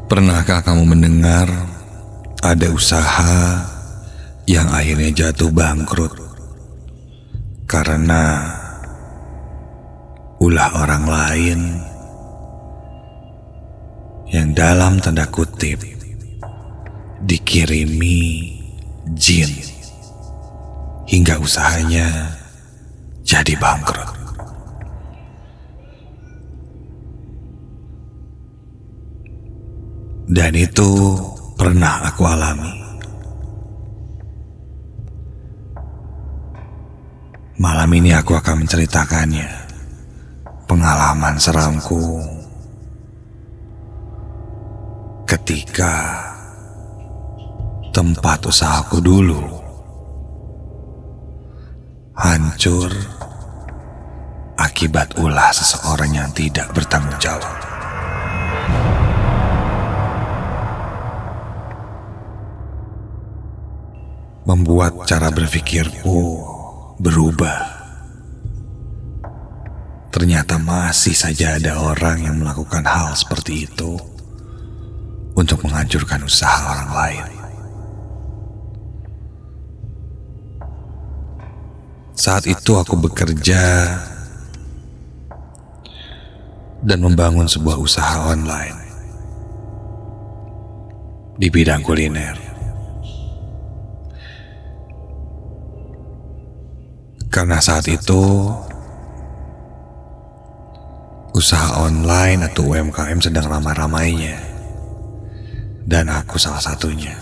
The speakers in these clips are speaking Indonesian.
Pernahkah kamu mendengar ada usaha yang akhirnya jatuh bangkrut karena ulah orang lain yang dalam tanda kutip dikirimi jin hingga usahanya jadi bangkrut? Dan itu pernah aku alami. Malam ini aku akan menceritakannya, pengalaman seramku ketika tempat usahaku dulu hancur akibat ulah seseorang yang tidak bertanggung jawab. Membuat cara berpikirku berubah. Ternyata masih saja ada orang yang melakukan hal seperti itu untuk menghancurkan usaha orang lain. Saat itu aku bekerja dan membangun sebuah usaha online di bidang kuliner. Karena saat itu usaha online atau UMKM sedang ramai-ramainya, dan aku salah satunya.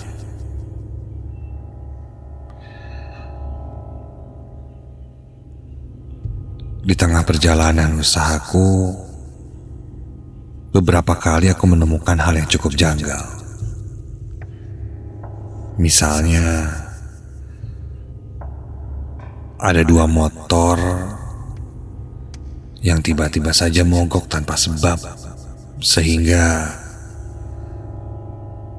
Di tengah perjalanan usahaku, beberapa kali aku menemukan hal yang cukup janggal. Misalnya, ada dua motor yang tiba-tiba saja mogok tanpa sebab, sehingga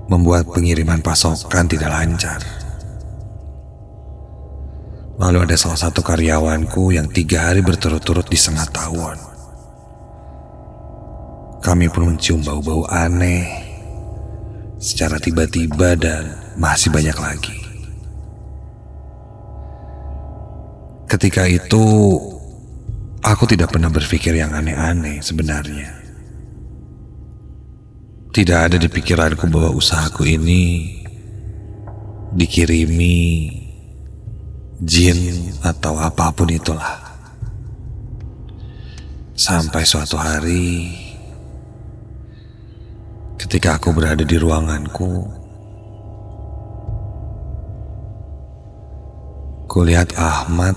membuat pengiriman pasokan tidak lancar. Lalu ada salah satu karyawanku yang 3 hari berturut-turut disengat tawon. Kami pun mencium bau-bau aneh secara tiba-tiba, dan masih banyak lagi. Ketika itu, aku tidak pernah berpikir yang aneh-aneh sebenarnya. Tidak ada di pikiranku bahwa usahaku ini dikirimi jin atau apapun itulah. Sampai suatu hari, ketika aku berada di ruanganku, kulihat Ahmad,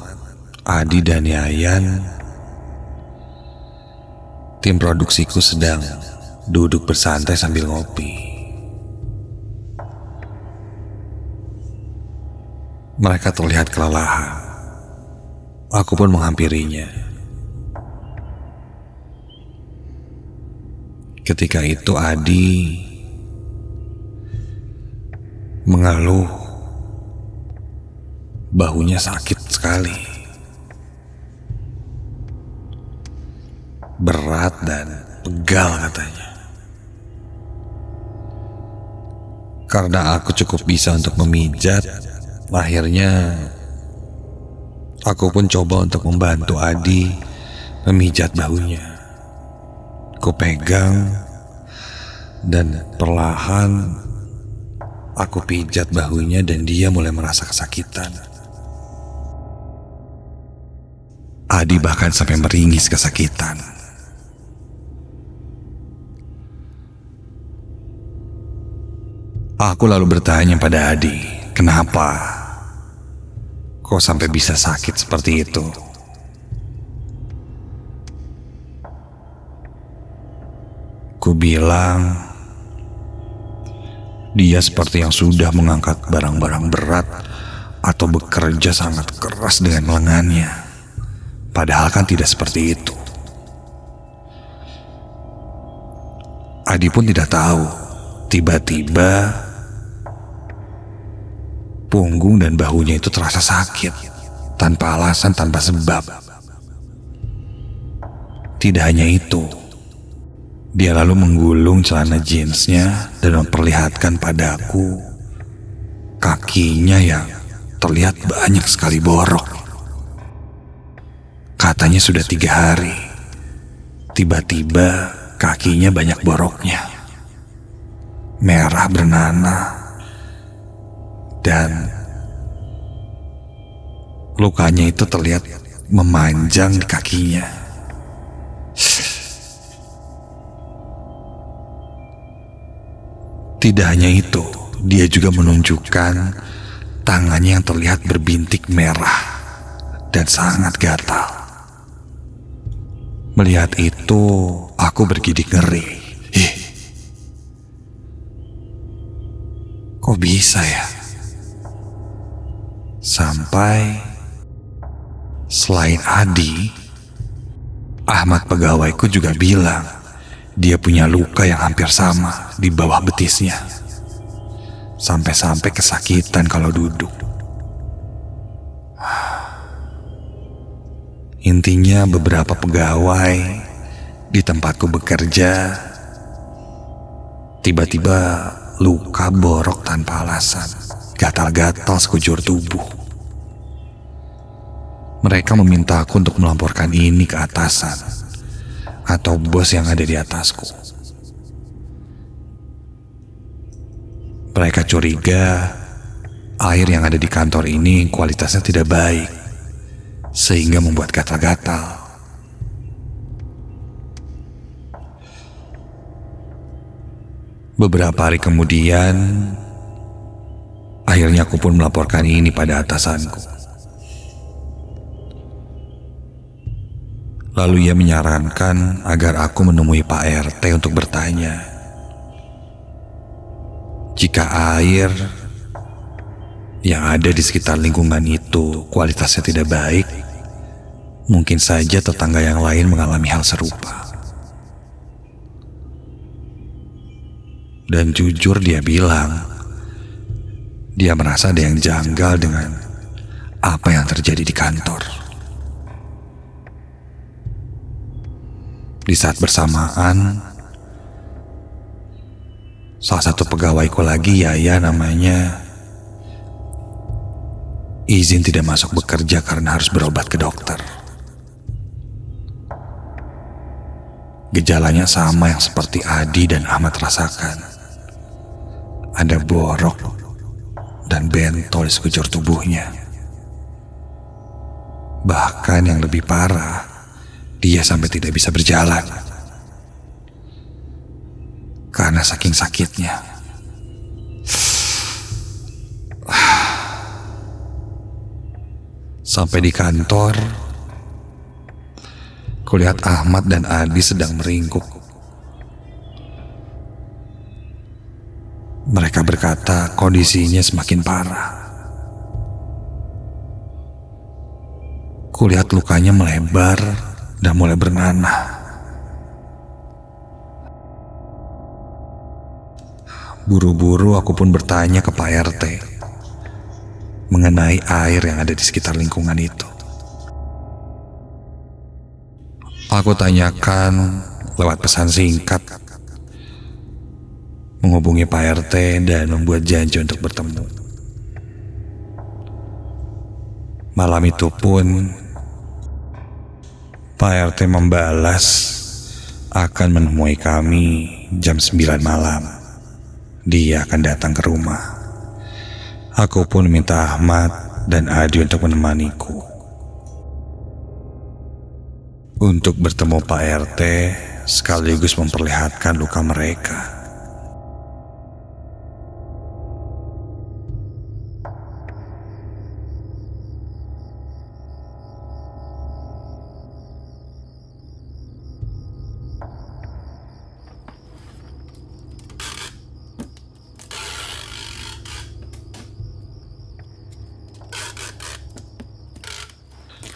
Adi, dan Yayan, tim produksiku, sedang duduk bersantai sambil ngopi. Mereka terlihat kelelahan. Aku pun menghampirinya. Ketika itu Adi mengeluh bahunya sakit sekali, berat dan pegal katanya. Karena aku cukup bisa untuk memijat, akhirnya aku pun coba untuk membantu Adi memijat bahunya. Ku pegang dan perlahan aku pijat bahunya, dan dia mulai merasa kesakitan. Adi bahkan sampai meringis kesakitan. Aku lalu bertanya pada Adi, kenapa kok sampai bisa sakit seperti itu? Ku bilang, dia seperti yang sudah mengangkat barang-barang berat atau bekerja sangat keras dengan lengannya. Padahal kan tidak seperti itu. Adi pun tidak tahu, tiba-tiba punggung dan bahunya itu terasa sakit, tanpa alasan, tanpa sebab. Tidak hanya itu, Dia lalu menggulung celana jeansnya dan memperlihatkan padaku kakinya yang terlihat banyak sekali borok. Katanya sudah 3 hari. Tiba-tiba kakinya banyak boroknya. Merah bernanah. Dan lukanya itu terlihat memanjang di kakinya. Tidak hanya itu, dia juga menunjukkan tangannya yang terlihat berbintik merah dan sangat gatal. Melihat itu, aku bergidik ngeri. Kok bisa ya? Sampai selain Adi, Ahmad pegawaiku juga bilang dia punya luka yang hampir sama di bawah betisnya. Sampai-sampai kesakitan kalau duduk. Intinya beberapa pegawai di tempatku bekerja tiba-tiba luka borok tanpa alasan, gatal-gatal sekujur tubuh. Mereka meminta aku untuk melaporkan ini ke atasan atau bos yang ada di atasku. Mereka curiga air yang ada di kantor ini kualitasnya tidak baik, sehingga membuat gatal-gatal. Beberapa hari kemudian, akhirnya aku pun melaporkan ini pada atasanku. Lalu ia menyarankan agar aku menemui Pak RT untuk bertanya. Jika air yang ada di sekitar lingkungan itu kualitasnya tidak baik, mungkin saja tetangga yang lain mengalami hal serupa. Dan jujur dia bilang, dia merasa ada yang janggal dengan apa yang terjadi di kantor. Di saat bersamaan, salah satu pegawaiku lagi, Yaya namanya, izin tidak masuk bekerja karena harus berobat ke dokter. Gejalanya sama yang seperti Adi dan Ahmad rasakan. Ada borok dan bentol di sekujur tubuhnya. Bahkan yang lebih parah, dia sampai tidak bisa berjalan karena saking sakitnya. Sampai di kantor, kulihat Ahmad dan Adi sedang meringkuk. Mereka berkata kondisinya semakin parah. Kulihat lukanya melebar dan mulai bernanah. Buru-buru aku pun bertanya ke Pak RT mengenai air yang ada di sekitar lingkungan itu. Aku tanyakan lewat pesan singkat, menghubungi Pak RT dan membuat janji untuk bertemu. Malam itu pun Pak RT membalas akan menemui kami jam 9 malam. Dia akan datang ke rumah. Aku pun minta Ahmad dan Adi untuk menemaniku. Untuk bertemu Pak RT sekaligus memperlihatkan luka mereka.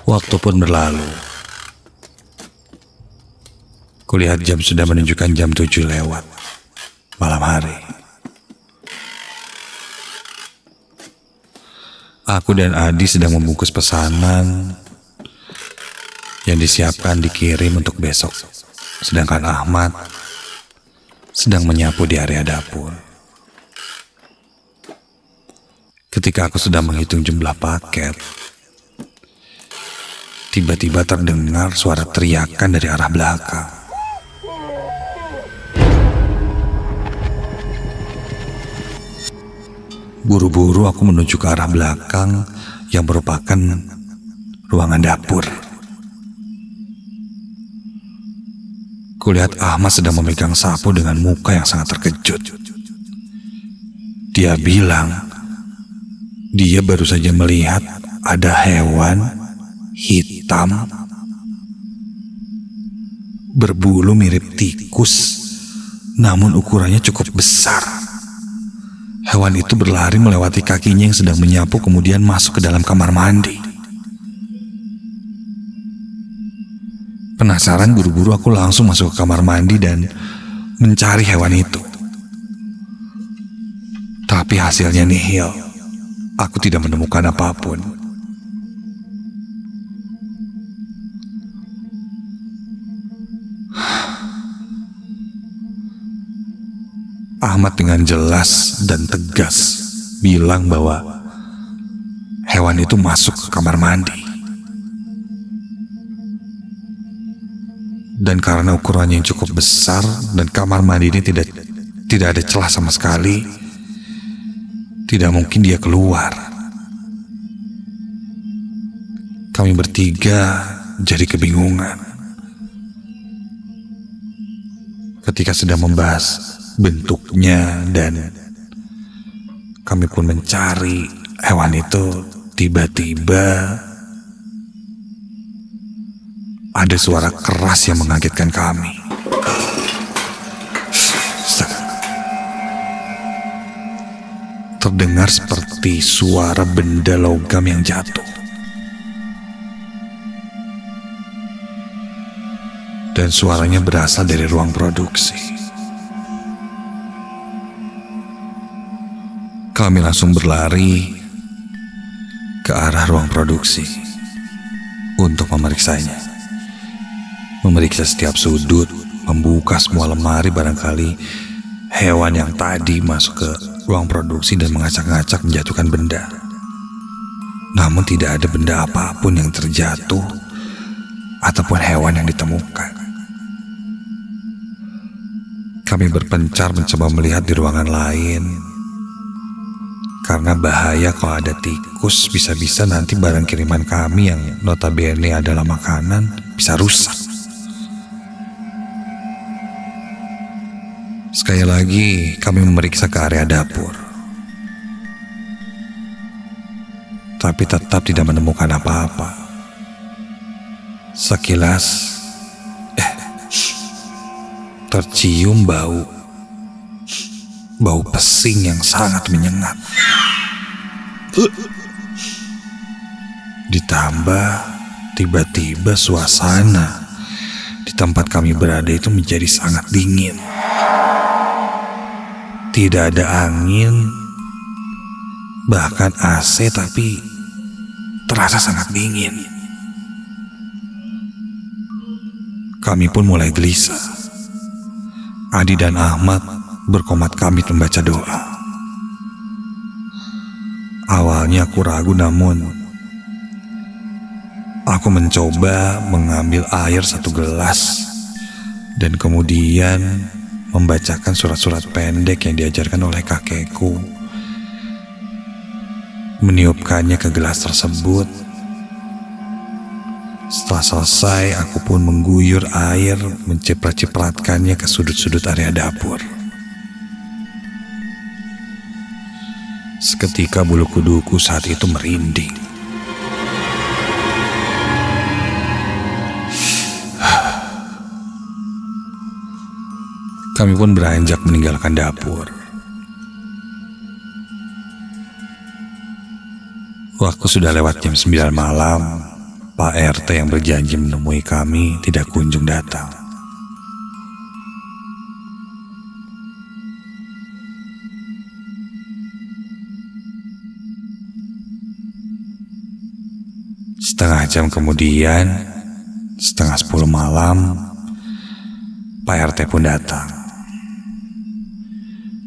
Waktu pun berlalu. Kulihat jam sudah menunjukkan jam 7 lewat malam hari. Aku dan Adi sedang membungkus pesanan yang disiapkan dikirim untuk besok. Sedangkan Ahmad sedang menyapu di area dapur. Ketika aku sedang menghitung jumlah paket, tiba-tiba terdengar suara teriakan dari arah belakang. Buru-buru aku menuju ke arah belakang yang merupakan ruangan dapur. Kulihat Ahmad sedang memegang sapu dengan muka yang sangat terkejut. Dia bilang, dia baru saja melihat ada hewan hitam berbulu mirip tikus, namun ukurannya cukup besar. Hewan itu berlari melewati kakinya yang sedang menyapu, kemudian masuk ke dalam kamar mandi. Penasaran, buru-buru aku langsung masuk ke kamar mandi dan mencari hewan itu. Tapi hasilnya nihil. Aku tidak menemukan apapun. Ahmad dengan jelas dan tegas bilang bahwa hewan itu masuk ke kamar mandi. Dan karena ukurannya yang cukup besar dan kamar mandi ini tidak ada celah sama sekali, tidak mungkin dia keluar. Kami bertiga jadi kebingungan ketika sedang membahas bentuknya, dan kami pun mencari hewan itu. Tiba-tiba ada suara keras yang mengagetkan kami. Terdengar seperti suara benda logam yang jatuh. Dan suaranya berasal dari ruang produksi. Kami langsung berlari ke arah ruang produksi untuk memeriksanya. Memeriksa setiap sudut, membuka semua lemari, barangkali hewan yang tadi masuk ke ruang produksi dan mengacak-ngacak menjatuhkan benda. Namun tidak ada benda apapun yang terjatuh ataupun hewan yang ditemukan. Kami berpencar mencoba melihat di ruangan lain, karena bahaya kalau ada tikus, bisa-bisa nanti barang kiriman kami yang notabene adalah makanan bisa rusak. Sekali lagi kami memeriksa ke area dapur, tapi tetap tidak menemukan apa-apa. Sekilas tercium bau pesing yang sangat menyengat. Ditambah tiba-tiba suasana di tempat kami berada itu menjadi sangat dingin. Tidak ada angin, bahkan AC, tapi terasa sangat dingin. Kami pun mulai gelisah. Adi dan Ahmad berkomat kami membaca doa. Awalnya aku ragu, namun aku mencoba mengambil air 1 gelas dan kemudian membacakan surat-surat pendek yang diajarkan oleh kakekku. Meniupkannya ke gelas tersebut. Setelah selesai, aku pun mengguyur air, menciprat-cipratkannya ke sudut-sudut area dapur. Seketika bulu kuduku saat itu merinding. Kami pun beranjak meninggalkan dapur. Waktu sudah lewat jam 9 malam, Pak RT yang berjanji menemui kami tidak kunjung datang. Setengah jam kemudian, setengah 10 malam, Pak RT pun datang.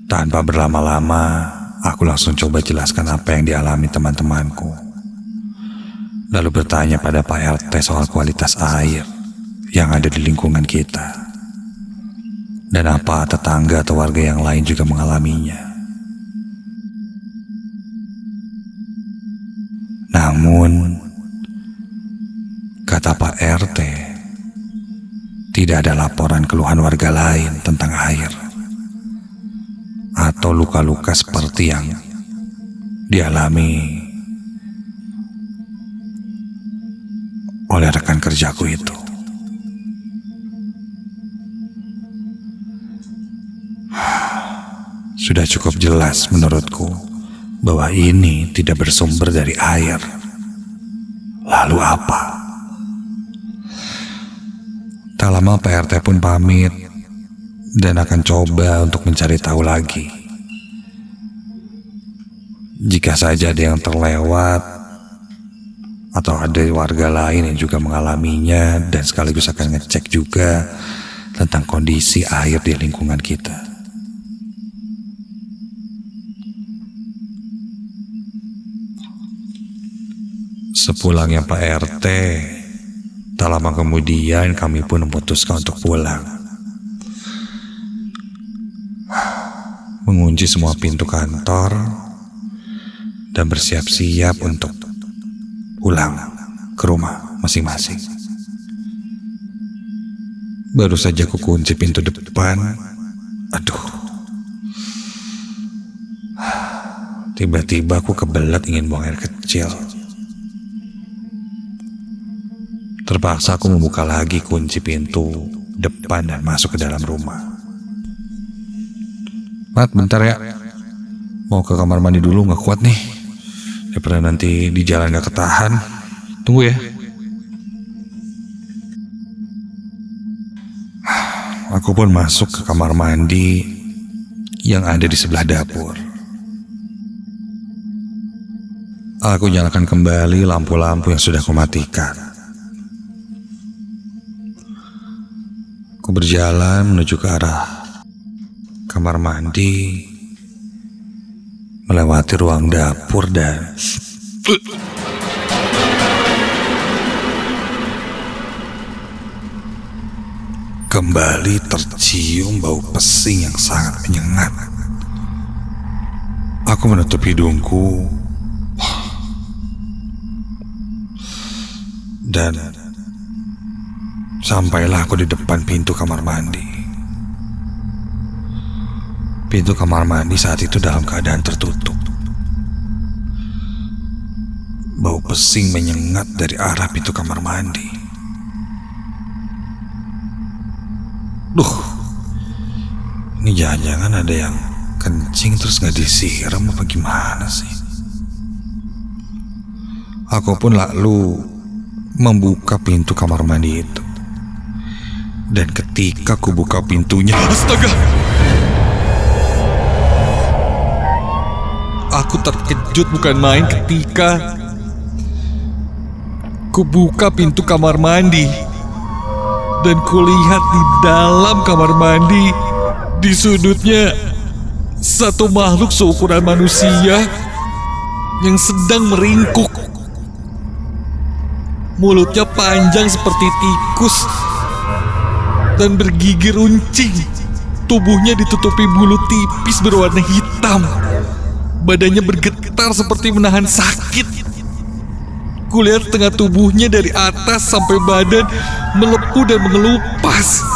Tanpa berlama-lama, aku langsung coba jelaskan apa yang dialami teman-temanku. Lalu bertanya pada Pak RT soal kualitas air yang ada di lingkungan kita. Dan apa tetangga atau warga yang lain juga mengalaminya. Namun, kata Pak RT, tidak ada laporan keluhan warga lain tentang air atau luka-luka seperti yang dialami oleh rekan kerjaku itu. Sudah cukup jelas menurutku bahwa ini tidak bersumber dari air. Lalu apa? Tak lama Pak RT pun pamit dan akan coba untuk mencari tahu lagi. Jika saja ada yang terlewat atau ada warga lain yang juga mengalaminya, dan sekaligus akan ngecek juga tentang kondisi air di lingkungan kita. Sepulangnya Pak RT, tak lama kemudian kami pun memutuskan untuk pulang. Mengunci semua pintu kantor dan bersiap-siap untuk pulang ke rumah masing-masing. Baru saja ku kunci pintu depan, tiba-tiba aku kebelet ingin buang air kecil. Terpaksa aku membuka lagi kunci pintu depan dan masuk ke dalam rumah. Mat, bentar ya, mau ke kamar mandi dulu, gak kuat nih. Daripada nanti di jalan gak ketahan. Tunggu ya. Aku pun masuk ke kamar mandi yang ada di sebelah dapur. Aku nyalakan kembali lampu-lampu yang sudah kumatikan. Aku berjalan menuju ke arah kamar mandi, melewati ruang dapur dan kembali tercium bau pesing yang sangat menyengat. Aku menutup hidungku dan sampailah aku di depan pintu kamar mandi. Pintu kamar mandi saat itu dalam keadaan tertutup. Bau pesing menyengat dari arah pintu kamar mandi. Ini jangan-jangan ada yang kencing terus gak disiram apa gimana sih? Aku pun lalu membuka pintu kamar mandi itu. Dan ketika ku buka pintunya, astaga! Aku terkejut bukan main ketika ku buka pintu kamar mandi dan kulihat di dalam kamar mandi, di sudutnya, satu makhluk seukuran manusia yang sedang meringkuk. Mulutnya panjang seperti tikus dan bergigi runcing. Tubuhnya ditutupi bulu tipis berwarna hitam. Badannya bergetar seperti menahan sakit. Kulihat tengah tubuhnya dari atas sampai badan melepuh dan mengelupas.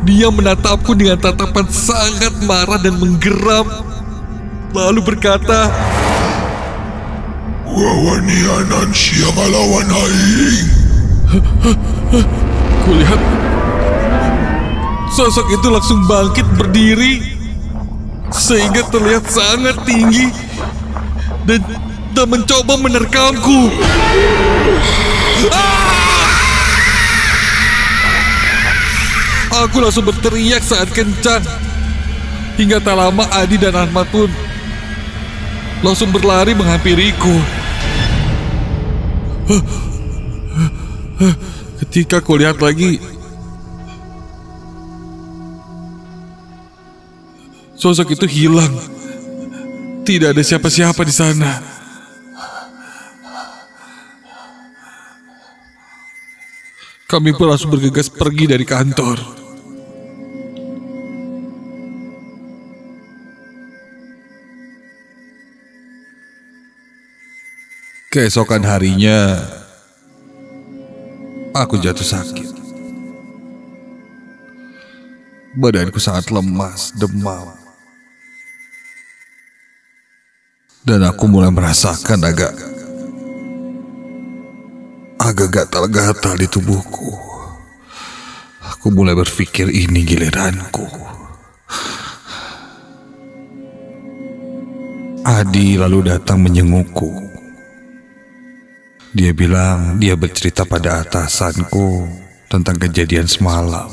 Dia menatapku dengan tatapan sangat marah dan menggeram, lalu berkata, "Wawanianan siang lawan aing." Kulihat sosok itu langsung bangkit berdiri sehingga terlihat sangat tinggi dan mencoba menerkamku. Aku langsung berteriak saat kencang. Hingga tak lama Adi dan Ahmad pun langsung berlari menghampiriku. Ketika sosok itu hilang. Tidak ada siapa-siapa di sana. Kami pun langsung bergegas pergi dari kantor. Keesokan harinya, aku jatuh sakit. Badanku sangat lemas, demam. Dan aku mulai merasakan agak gatal-gatal di tubuhku. Aku mulai berpikir ini giliranku. Adi lalu datang menjengukku. Dia bilang dia bercerita pada atasanku tentang kejadian semalam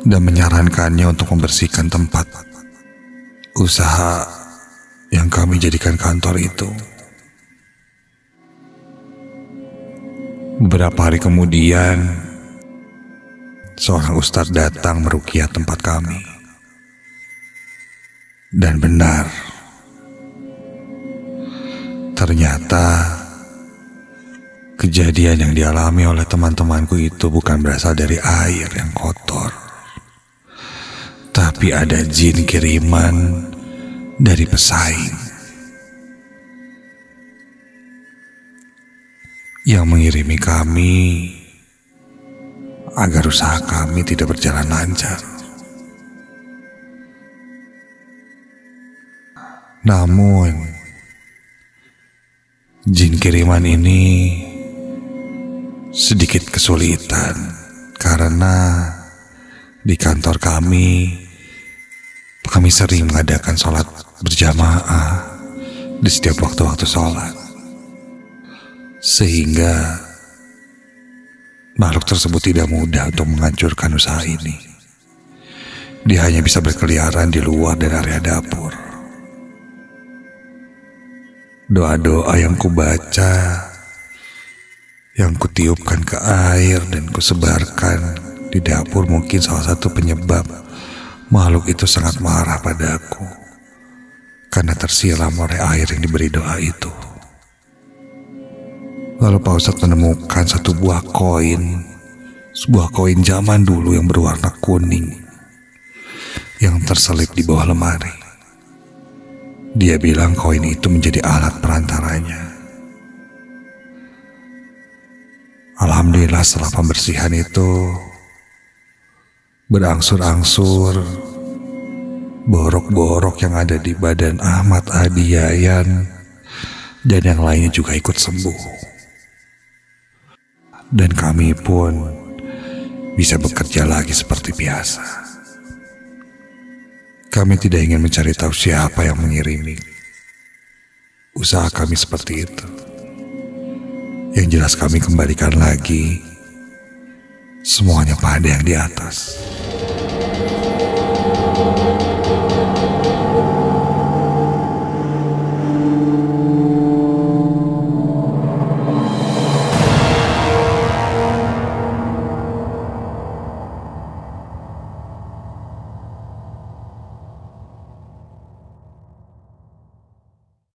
dan menyarankannya untuk membersihkan tempat usaha yang kami jadikan kantor itu. Beberapa hari kemudian, seorang ustadz datang meruqyah tempat kami. Dan benar, ternyata kejadian yang dialami oleh teman-temanku itu bukan berasal dari air yang kotor, tapi ada jin kiriman dari pesaing yang mengirimi kami agar usaha kami tidak berjalan lancar. Namun, jin kiriman ini sedikit kesulitan karena di kantor kami sering mengadakan sholat berjamaah di setiap waktu-waktu sholat, sehingga makhluk tersebut tidak mudah untuk menghancurkan usaha ini. Dia hanya bisa berkeliaran di luar dan area dapur. Doa-doa yang kubaca, yang kutiupkan ke air dan kusebarkan di dapur mungkin salah satu penyebab makhluk itu sangat marah padaku karena tersiram oleh air yang diberi doa itu. Lalu Pak Ustadz menemukan sebuah koin zaman dulu yang berwarna kuning yang terselip di bawah lemari. Dia bilang koin itu menjadi alat perantaranya. Alhamdulillah setelah pembersihan itu berangsur-angsur borok-borok yang ada di badan Ahmad, Adi, Yayan, dan yang lainnya juga ikut sembuh. Dan kami pun bisa bekerja lagi seperti biasa. Kami tidak ingin mencari tahu siapa yang mengirimi usaha kami seperti itu. Yang jelas kami kembalikan lagi semuanya pada yang di atas.